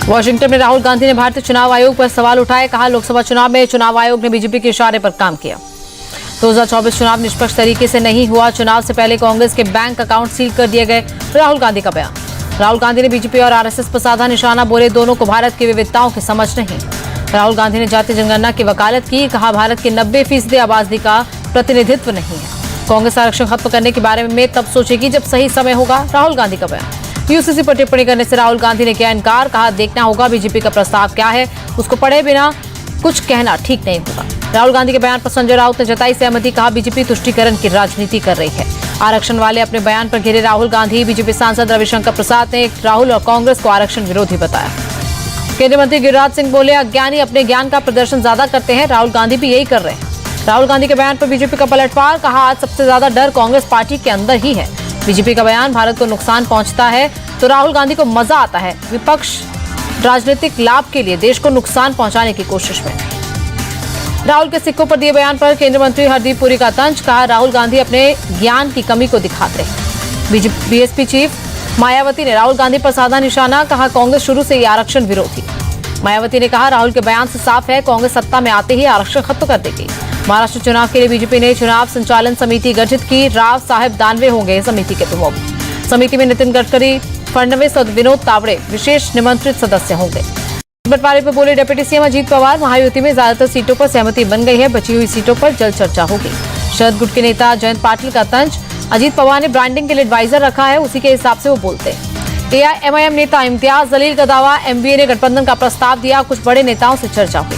Washington में राहुल गांधी ने भारतीय चुनाव आयोग पर सवाल उठाए। कहा, लोकसभा चुनाव में चुनाव आयोग ने बीजेपी के इशारे पर काम किया। 2024 चुनाव निष्पक्ष तरीके से नहीं हुआ। चुनाव से पहले कांग्रेस के बैंक अकाउंट सील कर दिए गए। राहुल गांधी का बयान। राहुल गांधी ने बीजेपी और आरएसएस पर साधा निशाना। बोले, दोनों को भारत की विविधताओं की समझ नहीं। राहुल गांधी ने जातीय जनगणना की वकालत की। कहा, भारत की 90% आबादी का प्रतिनिधित्व नहीं है। कांग्रेस आरक्षण खत्म करने के बारे में तब सोचेगी जब सही समय होगा। राहुल गांधी का बयान। यूसीसी पर टिप्पणी करने से राहुल गांधी ने किया इनकार। कहा, देखना होगा बीजेपी का प्रस्ताव क्या है, उसको पढ़े बिना कुछ कहना ठीक नहीं होगा। राहुल गांधी के बयान पर संजय राउत ने जताई सहमति। कहा, बीजेपी तुष्टीकरण की राजनीति कर रही है। आरक्षण वाले अपने बयान पर घिरे राहुल गांधी। बीजेपी सांसद रविशंकर प्रसाद ने राहुल और कांग्रेस को आरक्षण विरोधी बताया। केंद्रीय मंत्री गिरिराज सिंह बोले, अज्ञानी अपने ज्ञान का प्रदर्शन ज्यादा करते हैं। राहुल गांधी भी यही कर रहे हैं। राहुल गांधी के बयान पर बीजेपी का पलटवार। कहा, आज सबसे ज्यादा डर कांग्रेस पार्टी के अंदर ही है। बीजेपी का बयान, भारत को नुकसान पहुंचता है तो राहुल गांधी को मजा आता है। विपक्ष राजनीतिक लाभ के लिए देश को नुकसान पहुंचाने की कोशिश में। राहुल के सिक्कों पर दिए बयान पर केंद्रीय मंत्री हरदीप पुरी का तंज। कहा, राहुल गांधी अपने ज्ञान की कमी को दिखाते हैं। बीएसपी चीफ मायावती ने राहुल गांधी पर साधा निशाना। कहा, कांग्रेस शुरू से ही आरक्षण विरोधी। मायावती ने कहा, राहुल के बयान से साफ है कांग्रेस सत्ता में आते ही आरक्षण खत्म कर देगी। महाराष्ट्र चुनाव के लिए बीजेपी ने चुनाव संचालन समिति गठित की। राव साहेब दानवे होंगे समिति के प्रमुख। समिति में नितिन गडकरी, फडणवीस और विनोद तावड़े विशेष निमंत्रित सदस्य होंगे। बंटवारे पर बोले डिप्टी सीएम अजीत पवार। महायुति में ज्यादातर सीटों पर सहमति बन गई है। बची हुई सीटों पर जल्द चर्चा होगी। शरद गुट के नेता जयंत पाटिल का तंज। अजीत पवार ने ब्रांडिंग के लिए एडवाइजर रखा है, उसी के हिसाब से वो बोलते हैं। एआईएमआईएम नेता इम्तियाज जलील का दावा। एमबीए ने गठबंधन का प्रस्ताव दिया। कुछ बड़े नेताओं से चर्चा हुई।